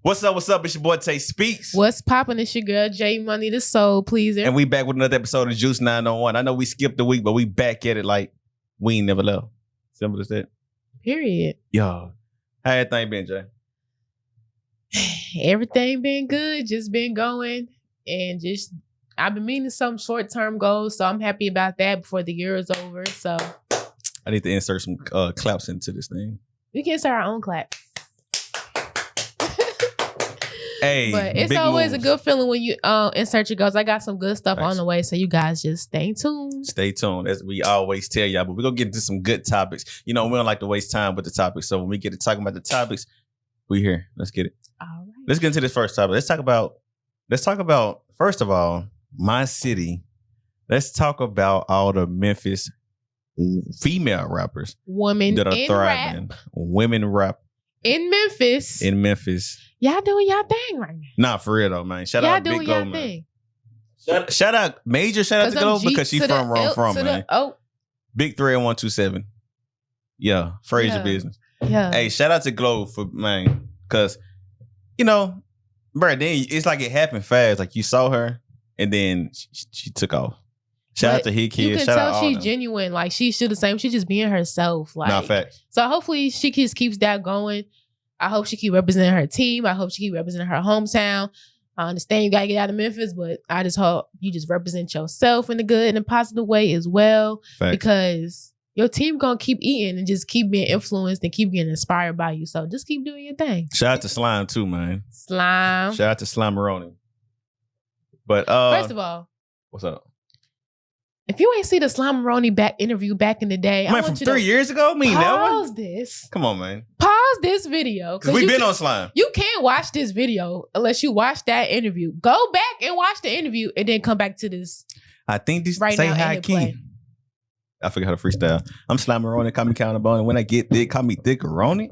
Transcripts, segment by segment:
What's up? What's up? It's your boy Tay Speaks. What's poppin'? It's your girl J Money, the soul pleaser. And we back with another episode of Juice 901. I know we skipped a week, but we back at it like we ain't never left. Simple as that. Period. Yo, how everything been, Jay? Everything been good, just been going. And just, I've been meaning some short-term goals, so I'm happy about that before the year is over. So I need to insert some claps into this thing. we can start our own clap. Hey, but it's always a good feeling when you insert your goals. I got some good stuff on the way, so you guys just stay tuned. Stay tuned, as we always tell y'all. But we're going to get into some good topics. You know, we don't like to waste time with the topics. So when we get to talking about the topics, we here. Let's get it. All right. Let's get into this first topic. Let's talk about, first of all, my city. Let's talk about all the Memphis female rappers. Women that are in thriving. rap. Women rap. In Memphis. Y'all doing y'all thing right now. Nah, for real though, man. Shout y'all out doing Big y'all Go, thing. man. Shout out to Go because she from where I'm from, man. Big 30127. Yeah, Fraser business. Yeah. Hey, shout out to Glow for, man, because, you know, bro, then it's like it happened fast. Like you saw her and then she took off. Shout out to Hit Kids. You can shout tell out she's genuine. Like she's still the same. She's just being herself. Like, nah, facts. So hopefully she just keeps that going. I hope she keep representing her team. I hope she keep representing her hometown. I understand you gotta get out of Memphis, but I just hope you just represent yourself in a good and a positive way as well. Facts. Because your team gonna keep eating and just keep being influenced and keep getting inspired by you. So just keep doing your thing. Shout out to Slime too, man. Slime. Shout out to Slime-a-Roni. But first of all, what's up? If you ain't see the Slime-a-Roni interview back in the day, Man, from 3 years ago? Me never. Pause this. Come on, man. Pause this video. Because we've been on Slime. You can't watch this video unless you watch that interview. Go back and watch the interview and then come back to this. I think this right say now high key. I forgot how to freestyle. I'm Slime-a-Roni, call me Countable, and when I get thick, call me Thick-a-Roni.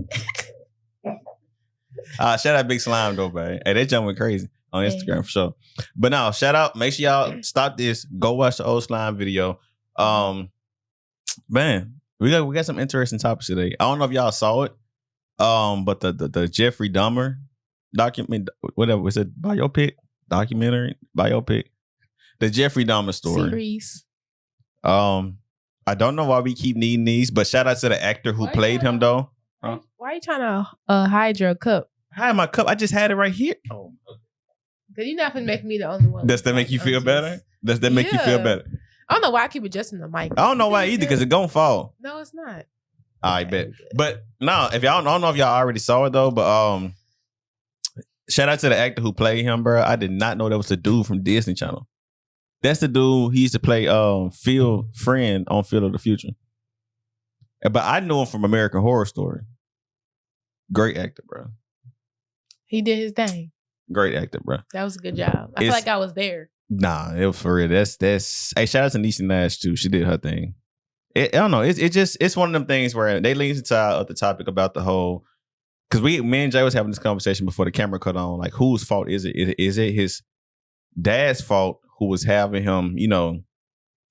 Shout out Big Slime though, man. Hey, that jump went crazy on Instagram for sure. But now, shout out. Make sure y'all stop this. Go watch the old Slime video. Man, we got some interesting topics today. I don't know if y'all saw it. But the Jeffrey Dahmer document, whatever was it, documentary, the Jeffrey Dahmer story. Series. I don't know why we keep needing these, but shout out to the actor who played him though. Why are you trying to hide your cup? Hide my cup. I just had it right here. Oh. Because you're not going to make me the only one. Does that make you feel better? Does that make you feel better? I don't know why I keep adjusting the mic. I don't know why either, because it's going to fall. No, it's not. I bet. But no, if y'all, I don't know if y'all already saw it though, but shout out to the actor who played him, bro. I did not know that was the dude from Disney Channel. That's the dude he used to play Phil Friend on Field of the Future. But I knew him from American Horror Story. Great actor, bro. He did his thing. Great actor, bro. That was a good job. I feel like I was there. Nah, it was for real. That's hey, shout out to Niecy Nash too. She did her thing. I don't know. It's one of them things where they lead into our other topic about the whole, because me and Jay was having this conversation before the camera cut on. Like, whose fault is it? Is it his dad's fault who was having him, you know,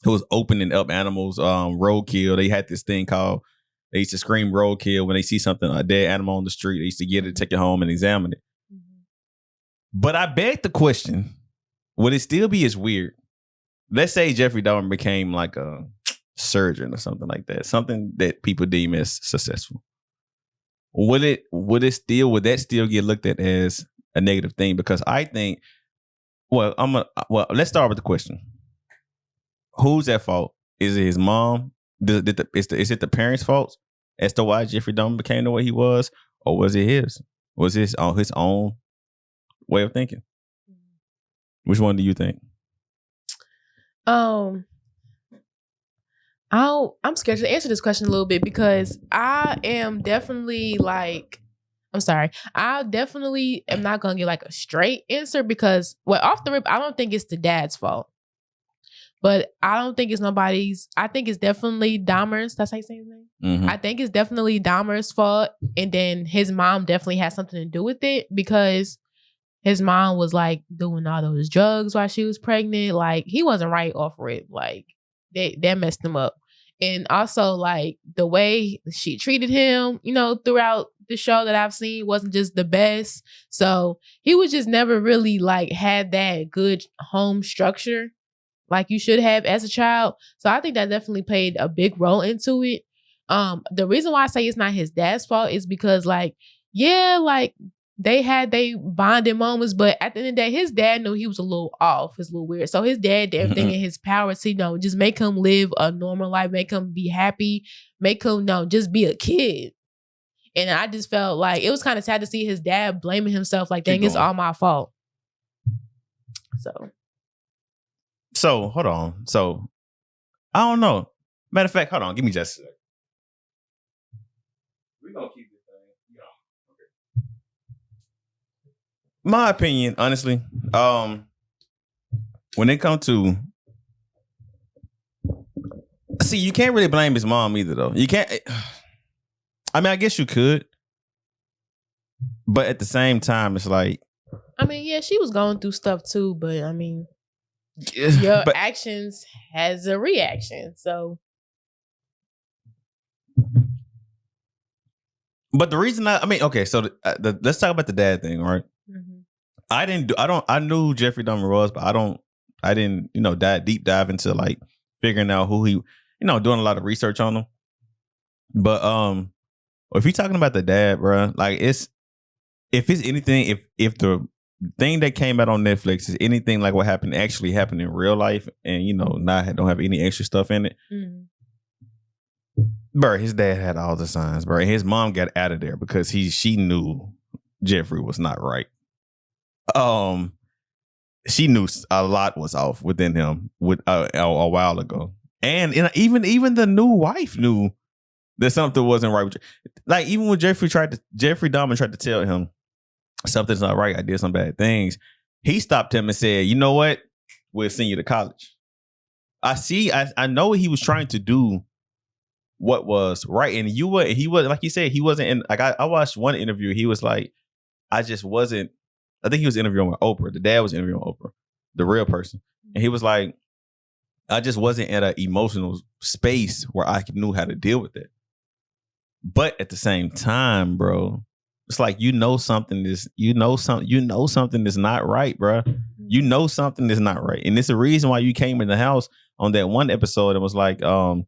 who was opening up animals, roadkill? They had this thing called, they used to scream roadkill when they see something, a dead animal on the street. They used to get it, take it home and examine it. Mm-hmm. But I beg the question, would it still be as weird? Let's say Jeffrey Dahmer became like a surgeon or something like that, something that people deem as successful. Would that still get looked at as a negative thing? Because I think, let's start with the question. Who's at fault? Is it his mom? Is it the parents' fault as to why Jeffrey Dahmer became the way he was? Or was it his? Was this on his own way of thinking? Which one do you think? I'm scared to answer this question a little bit because I am definitely I definitely am not going to get like a straight answer because, off the rip, I don't think it's the dad's fault. But I don't think it's nobody's. I think it's definitely Dahmer's. That's how you say his name? Mm-hmm. I think it's definitely Dahmer's fault. And then his mom definitely has something to do with it because his mom was like doing all those drugs while she was pregnant. Like, he wasn't right off rip. Like, that messed him up. And also, like, the way she treated him, you know, throughout the show that I've seen wasn't just the best. So he was just never really like had that good home structure like you should have as a child. So I think that definitely played a big role into it. The reason why I say it's not his dad's fault is because like, yeah, like they had they bonding moments, but at the end of the day, his dad knew he was a little off, it's a little weird. So his dad did everything in his power to, just make him live a normal life, make him be happy, make him, just be a kid. And I just felt like it was kind of sad to see his dad blaming himself like, dang, it's all my fault. So, hold on. So, I don't know. Matter of fact, hold on. Give me just a second. We're going to keep this thing. Yeah. Okay. My opinion, honestly, when it comes to... See, you can't really blame his mom either, though. You can't... I mean, I guess you could. But at the same time, it's like... I mean, yeah, she was going through stuff too, but I mean... Your actions has a reaction, so. But the reason okay, so let's talk about the dad thing, right? Mm-hmm. I knew Jeffrey Dahmer was, but I didn't, deep dive into like figuring out who he, doing a lot of research on him. But if you're talking about the dad, bro, like if it's anything, if the thing that came out on Netflix is anything like what actually happened in real life, and don't have any extra stuff in it, bro, his dad had all the signs, bro. And his mom got out of there because she knew Jeffrey was not right. She knew a lot was off within him a while ago, and even the new wife knew that something wasn't right. Like even when Jeffrey Dahmer tried to tell him something's not right, I did some bad things, he stopped him and said, you know what? We'll send you to college. I know what he was trying to do, what was right. And he was, like you said, he wasn't in, like I watched one interview, he was like, I just wasn't, I think he was interviewing with Oprah. The dad was interviewing Oprah, the real person. And he was like, I just wasn't at an emotional space where I knew how to deal with it. But at the same time, bro, it's like something is something is not right, bro. You know something is not right, and it's the reason why you came in the house on that one episode and was like, open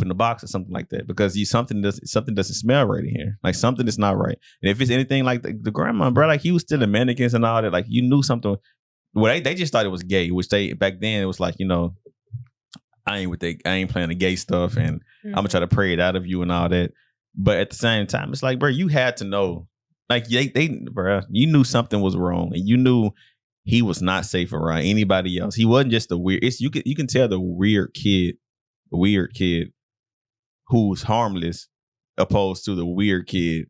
the box or something like that, because something doesn't smell right in here. Like something is not right. And if it's anything like the grandma, bro, like he was still in mannequins and all that, like you knew something. Well, they just thought it was gay, which they back then it was like, I ain't playing the gay stuff, and I'm gonna try to pray it out of you and all that. But at the same time, it's like, bro, you had to know, like bro, you knew something was wrong, and you knew he was not safe around anybody else. He wasn't just you can tell the weird kid who's harmless, opposed to the weird kid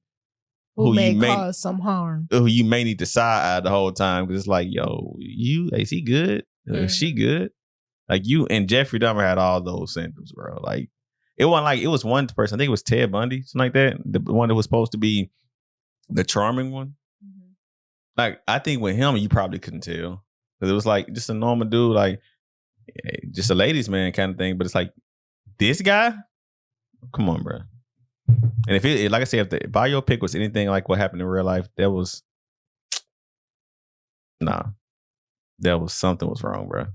who may cause some harm, who you may need to side eye the whole time, because it's like, yo, is he good? Is she good? Like you and Jeffrey Dahmer had all those symptoms, bro. Like it wasn't like it was one person. I think it was Ted Bundy, something like that. The one that was supposed to be the charming one. Mm-hmm. Like I think with him, you probably couldn't tell, because it was like just a normal dude, like just a ladies' man kind of thing. But it's like this guy, come on, bro. And if it, like I said, if the biopic was anything like what happened in real life, there was something was wrong, bro.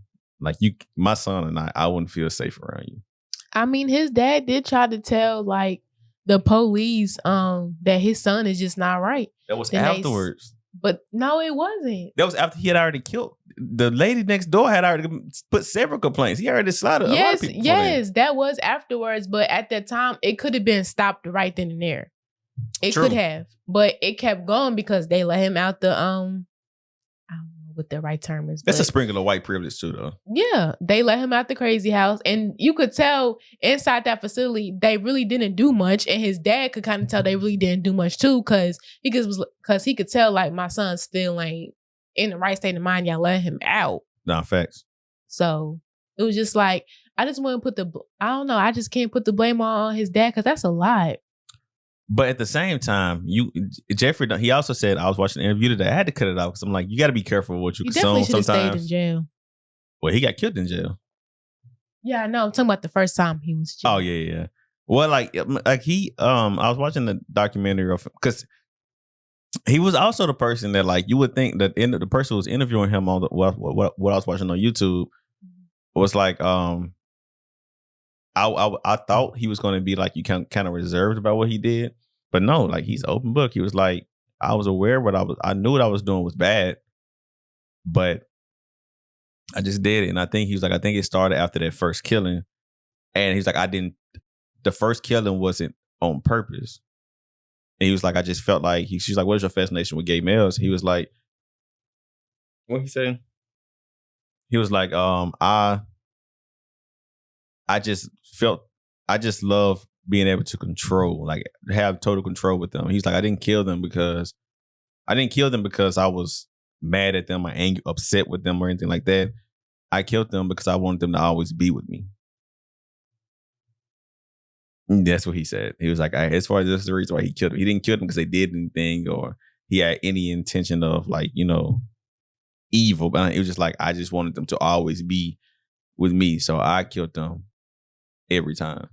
Like my son and I wouldn't feel safe around you. I mean, his dad did try to tell like the police that his son is just not right. That was afterwards. But no, it wasn't. That was after he had already killed. The lady next door had already put several complaints. He already slaughtered a lot of people. Yes, that was afterwards. But at that time, it could have been stopped right then and there. It could have. But it kept going because they let him out the, I don't know what the right term is. That's a sprinkle of white privilege too, though. Yeah, they let him out the crazy house. And you could tell inside that facility, they really didn't do much. And his dad could kind of tell they really didn't do much too, because he could tell like my son still ain't in the right state of mind. Y'all let him out. Nah, facts. So it was just like, I just want to I just can't put the blame on his dad, because that's a lot. But at the same time, Jeffrey, he also said, I was watching an interview today, I had to cut it out because I'm like, you got to be careful with what you consume sometimes. He definitely should have stayed in jail. Well, he got killed in jail. Yeah, I know. I'm talking about the first time he was jailed. Oh, yeah. Well, like he, I was watching the documentary of, because he was also the person that, like, you would think that the person who was interviewing him on what I was watching on YouTube was like, I thought he was going to be like, you kind of reserved about what he did, but no, like, he's open book. He was like, I was aware I knew what I was doing was bad, but I just did it. And I think I think it started after that first killing, and he's like, the first killing wasn't on purpose. And he was like, I just felt like, she's like, what is your fascination with gay males? He was like, what he say? He was like, I just love being able to control, like, have total control with them. He's like, I didn't kill them because I was mad at them or angry, upset with them or anything like that. I killed them because I wanted them to always be with me. That's what he said. He was like, as far as this is the reason why he killed them. He didn't kill them because they did anything or he had any intention of, like, evil. But it was just like, I just wanted them to always be with me. So I killed them every time.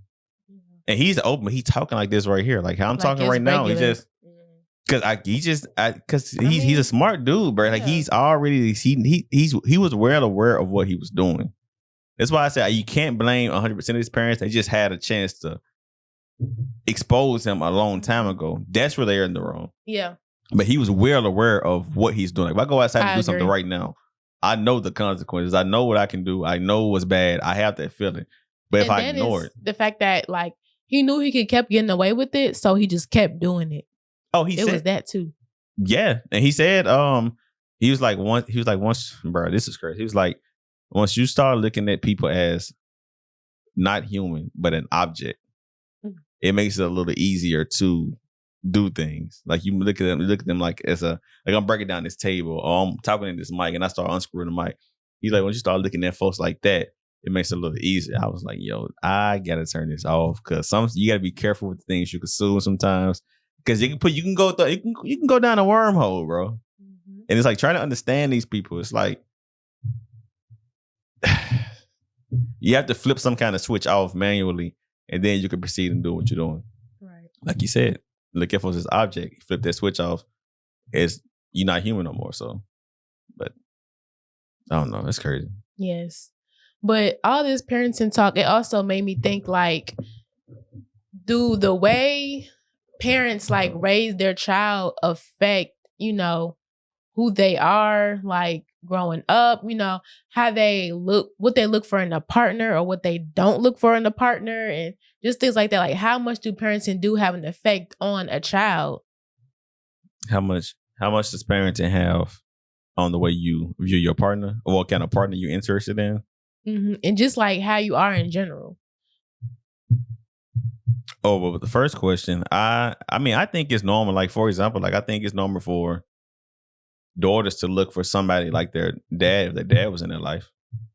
Mm-hmm. And he's open. He's talking like this right here. Like how I'm talking right now. He just, because he's a smart dude, bro. Like he's already, he was well aware of what he was doing. That's why I said you can't blame 100% of his parents. They just had a chance to expose him a long time ago. That's where they're in the wrong. Yeah. But he was well aware of what he's doing. Like, if I go outside and do something right now, I know the consequences. I know what I can do. I know what's bad. I have that feeling. But if I ignore it. The fact that, like, he knew he kept getting away with it, so he just kept doing it. Oh, it was that too. Yeah. And he said, he was like, once, bro, this is crazy. He was like, once you start looking at people as not human, but an object, it makes it a little easier to do things. Like you look at them like as like I'm breaking down this table or I'm talking in this mic and I start unscrewing the mic. He's like, once you start looking at folks like that, it makes it a little easier. I was like, yo, I gotta turn this off because you gotta be careful with the things you consume sometimes. Because you can go down a wormhole, bro. Mm-hmm. And it's like trying to understand these people. It's like you have to flip some kind of switch off manually, and then you can proceed and do what you're doing. Right. Like you said, look at this object. Flip that switch off. You're not human no more. So, but I don't know. It's crazy. Yes, but all this parenting talk, it also made me think, like, do the way parents like raise their child affect, who they are, like growing up, how they look, what they look for in a partner or what they don't look for in a partner, and just things like that. Like, how much do parenting have an effect on a child? How much does parenting have on the way you view your partner or what kind of partner you're interested in? Mm-hmm. And just like how you are in general. Oh, well, with the first question, I mean, I think it's normal. Like, for example, like I think it's normal for daughters to look for somebody like their dad if their dad was in their life.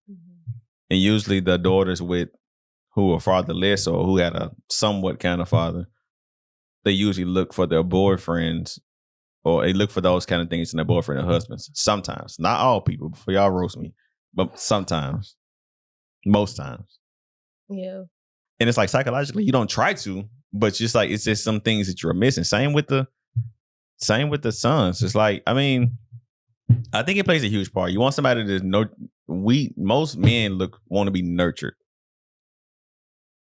Mm-hmm. And usually the daughters who are fatherless or who had a somewhat kind of father, they usually look for their boyfriends or they look for those kind of things in their boyfriend or husbands. Sometimes. Not all people, before y'all roast me, but sometimes. Most times. Yeah. And it's like psychologically, you don't try to, but just like it's just some things that you're missing. Same with the sons. It's like, I mean, I think it plays a huge part. You want somebody to know. Most men want to be nurtured.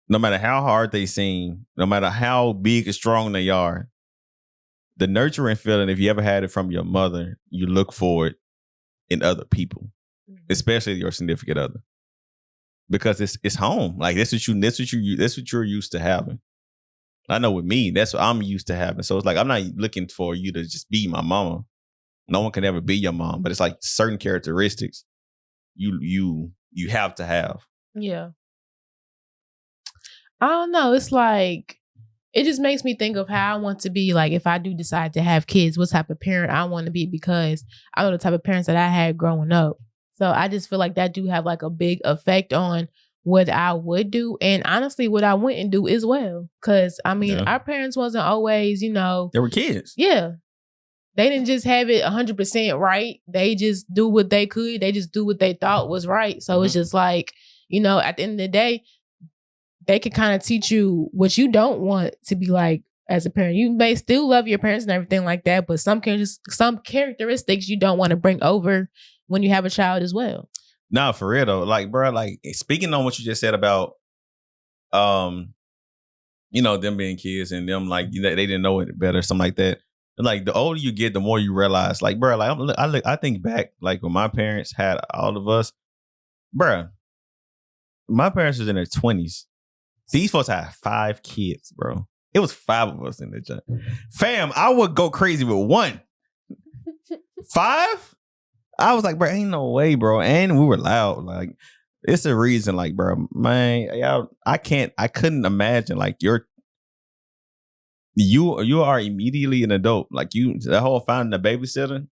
No matter how hard they seem, no matter how big and strong they are, the nurturing feeling, if you ever had it from your mother, you look for it in other people, especially your significant other. Because it's home. Like that's what you're used to having. I know with me, that's what I'm used to having. So it's like I'm not looking for you to just be my mama. No one can ever be your mom, but it's like certain characteristics you have to have. Yeah. I don't know. It's like it just makes me think of how I want to be. Like if I do decide to have kids, what type of parent I want to be, because I know the type of parents that I had growing up. So I just feel like that do have like a big effect on what I would do and honestly what I wouldn't do as well. Because I mean, our parents wasn't always, They were kids. Yeah. They didn't just have it 100% right. They just do what they could. They just do what they thought was right. So it's just like, at the end of the day, they can kind of teach you what you don't want to be like as a parent. You may still love your parents and everything like that, but some characteristics you don't want to bring over when you have a child as well. No, for real though. Like, bro, like speaking on what you just said about, you know, them being kids and them like they didn't know it better, something like that. And like the older you get, the more you realize, like, bro, like I think back, like when my parents had all of us, bro. My parents was in their 20s. These folks had 5 kids, bro. It was 5 of us in the joint. Fam, I would go crazy with 1. 5? I was like, bro, ain't no way, bro. And we were loud. Like, it's a reason, like, bro, man, I couldn't imagine, like, you are immediately an adult. Like, the whole finding a babysitter.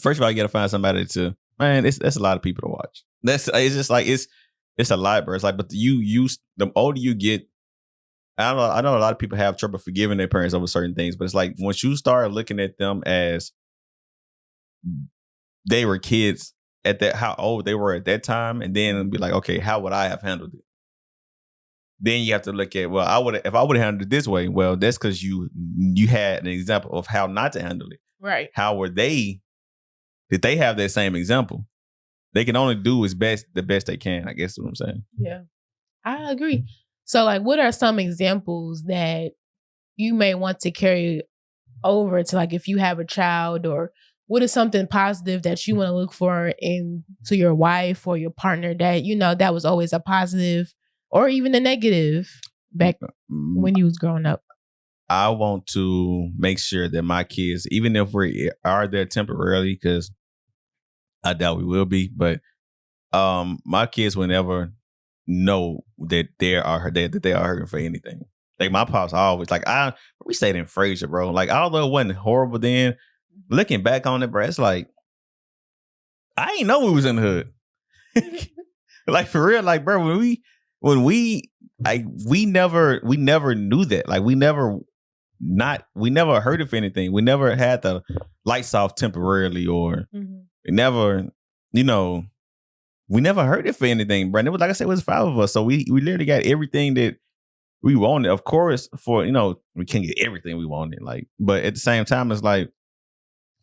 First of all, you got to find somebody to, man, that's a lot of people to watch. It's just like, it's a lot, bro. It's like, but the older you get, I know a lot of people have trouble forgiving their parents over certain things, but it's like once you start looking at them as they were kids at that, how old they were at that time, and then be like, okay, how would I have handled it? Then you have to look at, well, if I would have handled it this way, well, that's because you had an example of how not to handle it. Right. How were they? Did they have that same example? They can only do the best they can, I guess is what I'm saying. Yeah, I agree. So, like, what are some examples that you may want to carry over to, like, if you have a child, or what is something positive that you want to look for into your wife or your partner that, you know, that was always a positive or even a negative back when you was growing up? I want to make sure that my kids, even if we are there temporarily, because I doubt we will be, but my kids will never know that they are hurting for anything. Like my pops always like we stayed in Fraser, bro. Like although it wasn't horrible then, looking back on it, bro, it's like I ain't know we was in the hood. Like for real, like bro, when we never knew that. Like we never heard of anything. We never had the lights off temporarily, or we never, we never heard it for anything, bro. And it was, like I said, it was 5 of us. So we literally got everything that we wanted. Of course, we can't get everything we wanted. Like, but at the same time, it's like,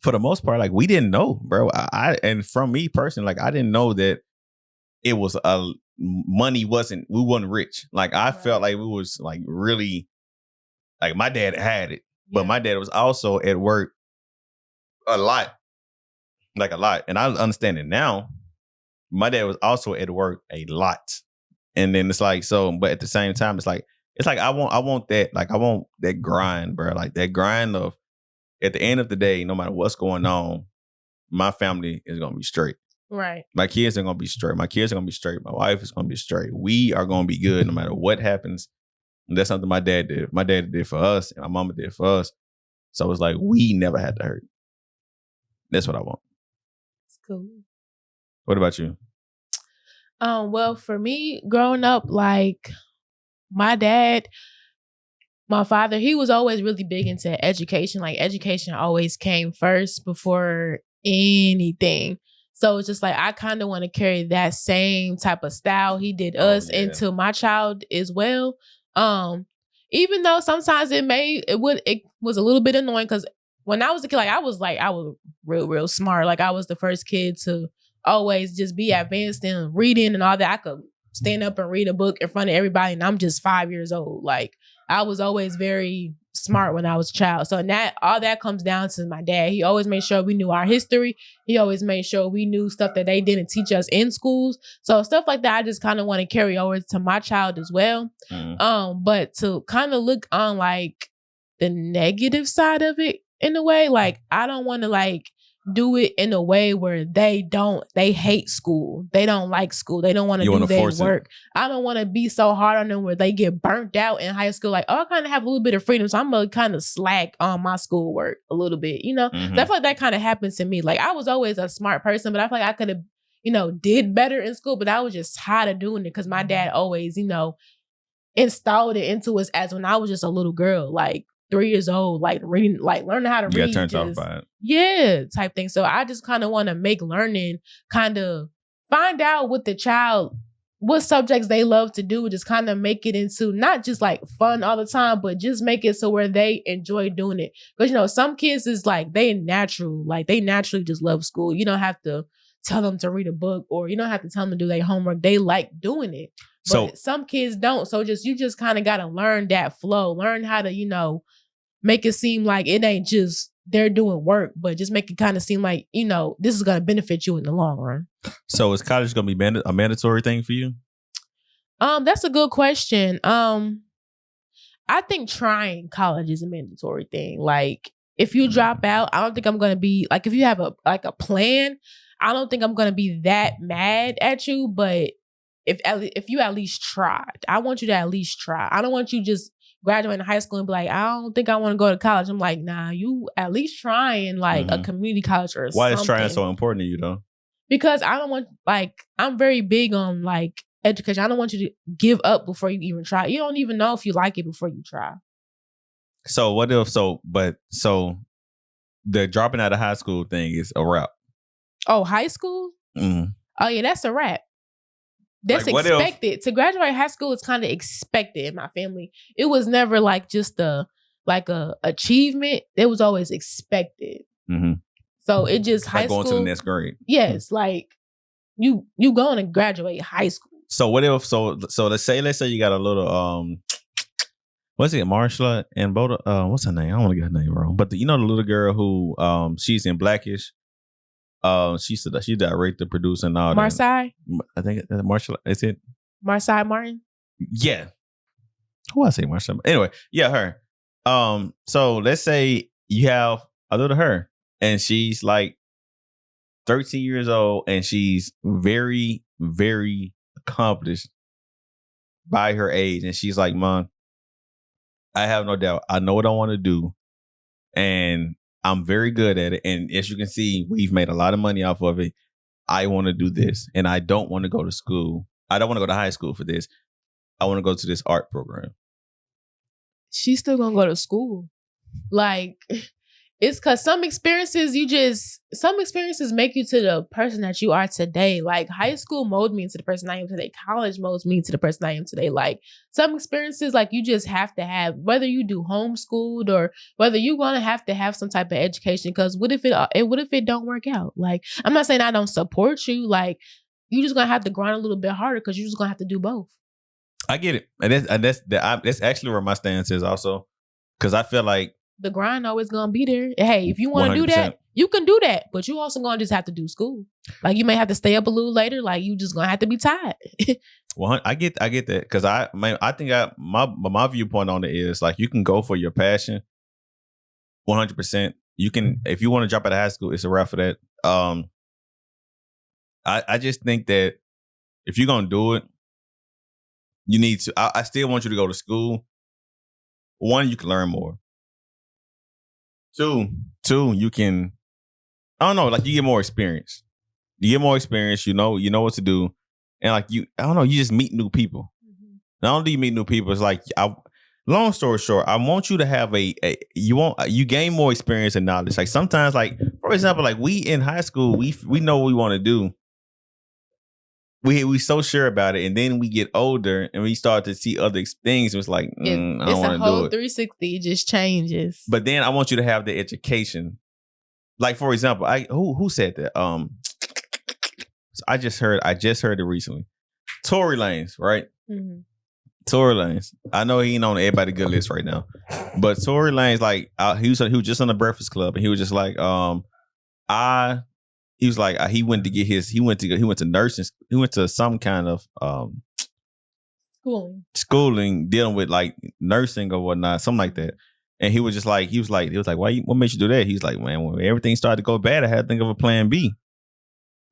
for the most part, like we didn't know, bro. And from me personally, like I didn't know that it was we wasn't rich. Like I felt like we was like really, like my dad had it, but my dad was also at work a lot. And I understand it now. My dad was also at work a lot. And then it's like, so, but at the same time, it's like I want that, like I want that grind, bro. Like that grind of, at the end of the day, no matter what's going on, my family is going to be straight. Right. My kids are going to be straight. My kids are going to be straight. My wife is going to be straight. We are going to be good no matter what happens. And that's something my dad did. My dad did for us, and my mama did for us. So it's like, we never had to hurt. That's what I want. It's cool. What about you? Well, for me, growing up, like my dad, my father, he was always really big into education. Like education always came first before anything. So it's just like, I kind of want to carry that same type of style he did us into my child as well. Even though sometimes it was a little bit annoying, because when I was a kid, I was real smart. Like I was the first kid to always just be advanced in reading and all that. I could stand up and read a book in front of everybody, and I'm just 5 years old. Like I was always very smart when I was a child. So all that comes down to my dad. He always made sure we knew our history. He always made sure we knew stuff that they didn't teach us in schools. So stuff like that, I just kind of want to carry over to my child as well. But to kind of look on like the negative side of it in a way, like I don't want to like do it in a way where they hate school. They don't like school. They don't want to do their work. I don't want to be so hard on them where they get burnt out in high school. Like, I kind of have a little bit of freedom. So I'm going to kind of slack on my schoolwork a little bit, So I feel like that kind of happens to me. Like I was always a smart person, but I feel like I could have, did better in school, but I was just tired of doing it because my dad always, installed it into us as when I was just a little girl, like 3 years old, like reading, like learning how to read. You got turned off by it. Yeah, type thing. So I just kind of want to make learning kind of find out what the child what subjects they love to do, just kind of make it into not just like fun all the time, but just make it so where they enjoy doing it. Because, some kids is like, they naturally just love school. You don't have to tell them to read a book, or you don't have to tell them to do their homework. They like doing it. But some kids don't. So you just kind of got to learn that flow, learn how to, make it seem like it ain't just they're doing work, but just make it kind of seem like, this is going to benefit you in the long run. So is college going to be a mandatory thing for you? That's a good question. I think trying college is a mandatory thing. Like, if you drop out, I don't think I'm going to be like, if you have a plan, I don't think I'm going to be that mad at you. But if you at least tried, I want you to at least try. I don't want you just graduating high school and be like, I don't think I want to go to college. I'm like, nah, you at least trying like a community college or something. Why is trying so important to you though? Because I don't want, I'm very big on education. I don't want you to give up before you even try. You don't even know if you like it before you try. So the dropping out of high school thing is a wrap. Oh, high school? Mm. Oh yeah, that's a wrap. That's expected. To graduate high school is kind of expected in my family. It was never just a achievement. It was always expected. Mm-hmm. So it just high school. Going to the next grade. Yes, you going to graduate high school. So what if let's say you got a little what's it, Marsha and Boda? What's her name? I don't want to get her name wrong. But the little girl who she's in Blackish. She directed, produced, and all that. Marseille? I think Marsha. Is it Marseille Martin? Yeah. Who I say Marsha? Anyway, yeah, her. So let's say you have a little her, and she's 13 years old, and she's very, very accomplished by her age, and she's like, Mom, I have no doubt. I know what I want to do, and I'm very good at it. And as you can see, we've made a lot of money off of it. I want to do this. And I don't want to go to school. I don't want to go to high school for this. I want to go to this art program. She's still going to go to school. It's because some experiences make you to the person that you are today. High school molded me into the person I am today. College molds me into the person I am today. Some experiences, you just have to have, whether you do homeschooled or whether you're going to have some type of education. Because what if it don't work out? I'm not saying I don't support you. You just going to have to grind a little bit harder because you're just going to have to do both. I get it. And that's actually where my stance is also. Because I feel like the grind always gonna be there. Hey, if you want to do that, you can do that. But you also gonna just have to do school. You may have to stay up a little later. You just gonna have to be tired. Well, I get that because I think my viewpoint on it is you can go for your passion. 100%. You can, if you want to drop out of high school, it's a wrap for that. I just think that if you're gonna do it, you need to. I still want you to go to school. One, you can learn more. Two, you can, I don't know, you get more experience. You get more experience, you know what to do. And I don't know, you just meet new people. Mm-hmm. Not only do you meet new people, it's long story short, I want you to have you gain more experience and knowledge. Sometimes, for example, we in high school, we know what we want to do. We so sure about it, and then we get older and we start to see other things. It's I don't want to do it. It's a whole 360. It just changes. But then I want you to have the education. For example, who said that? I just heard it recently. Tory Lanez, right? Mm-hmm. Tory Lanez. I know he ain't on everybody's good list right now, but Tory Lanez, he was just on the Breakfast Club, and he was just he was he went to nursing. He went to some kind of schooling dealing with nursing or whatnot, something like that. And he was just he was like, what made you do that? He's like, man, when everything started to go bad, I had to think of a plan B.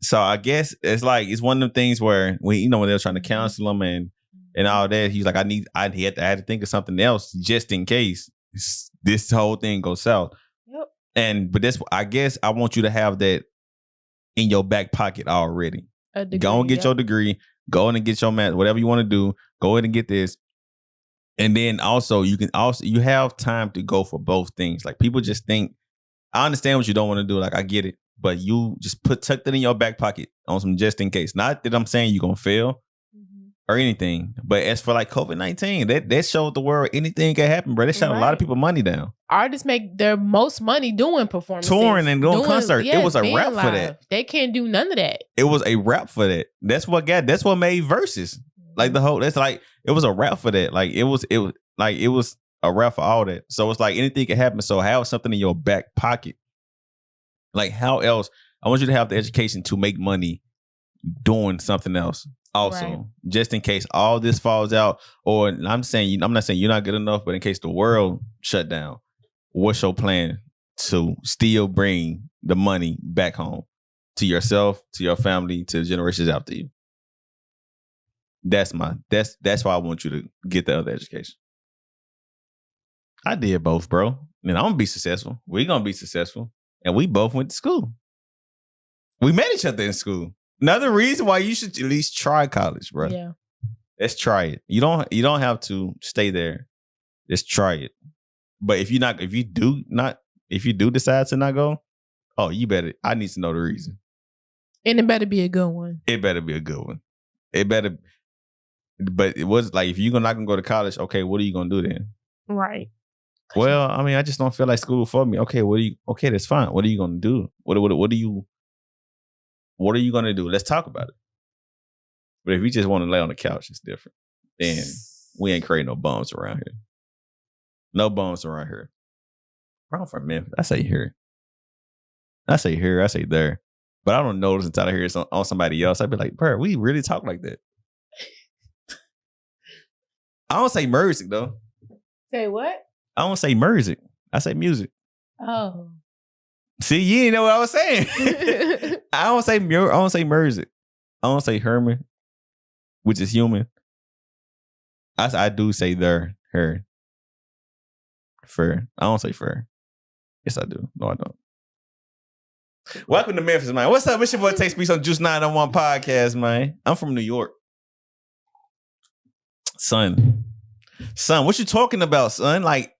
So I guess it's one of them things where when they were trying to counsel him and all that, he's like, I had to think of something else just in case this whole thing goes south. Yep. But I guess I want you to have that in your back pocket already. Go and get your degree. Go in and get your math, whatever you want to do. Go ahead and get this. And then also you have time to go for both things. People just think, I understand what you don't want to do. I get it. But you just tuck that in your back pocket on some just in case. Not that I'm saying you're going to fail, mm-hmm. or anything. But as for like COVID-19, that showed the world anything can happen, bro. They shot a lot of people money down. Artists make their most money doing performances. Touring and doing concerts. It was a rap for that. They can't do none of that. It was a rap for that. That's what made Versus. Like the whole, that's like, it was a rap for that. Like it was a rap for all that. So it's like anything can happen. So have something in your back pocket. Like how else? I want you to have the education to make money doing something else. Also, just in case all this falls out, or I'm not saying you're not good enough, but in case the world shut down, what's your plan to still bring the money back home to yourself, to your family, to the generations after you? That's why I want you to get the other education. I did both, bro. And I'm gonna be successful. We're gonna be successful. And we both went to school. We met each other in school. Another reason why you should at least try college, bro. Yeah. Let's try it. You don't have to stay there. Just try it. But if you do decide to not go, I need to know the reason. And it better be a good one. It better be a good one. But it was like, if you're not gonna go to college, okay, what are you gonna do then? Right. Well, I mean, I just don't feel like school for me. Okay, that's fine. What are you gonna do? What are you gonna do? Let's talk about it. But if you just want to lay on the couch, it's different. Then we ain't creating no bums around here. No bums around here. I'm from Memphis. I say here. I say here. I say there. But I don't notice until I hear it on somebody else. I'd be like, bro, we really talk like that. I don't say music though. Say what? I don't say music. I say music. Oh. See, you didn't know what I was saying. I don't say music. I don't say Herman, which is human. I do say her. Fur. I don't say fur. Yes, I do. No, I don't. Welcome to Memphis, man. What's up? It's your boy Take Speaks on Juice 901 podcast, man. I'm from New York. Son, what you talking about, son? Like,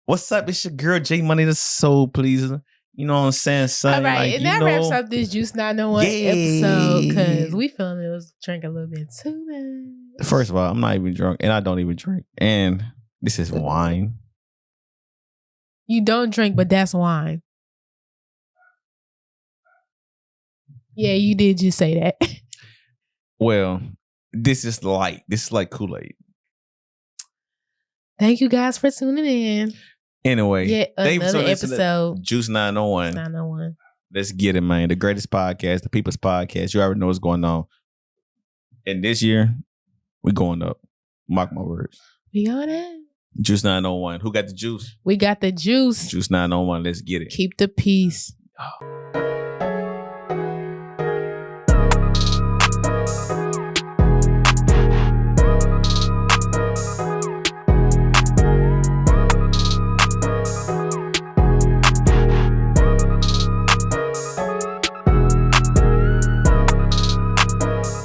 what's up? It's your girl J Money, the soul pleaser. You know what I'm saying, son? All right, like, and that wraps up this Juice 901 episode because we feeling it was drinking a little bit too much. First of all, I'm not even drunk, and I don't even drink. And this is wine. You don't drink, but that's wine. Yeah, you did just say that. Well, this is light. This is like Kool-Aid. Thank you guys for tuning in. Anyway, another episode. Juice 901. 901. Let's get it, man. The greatest podcast, the people's podcast. You already know what's going on. And this year, we're going up. Mark my words. We on it. Juice 901. Who got the juice? We got the juice. Juice 901. Let's get it. Keep the peace. Oh.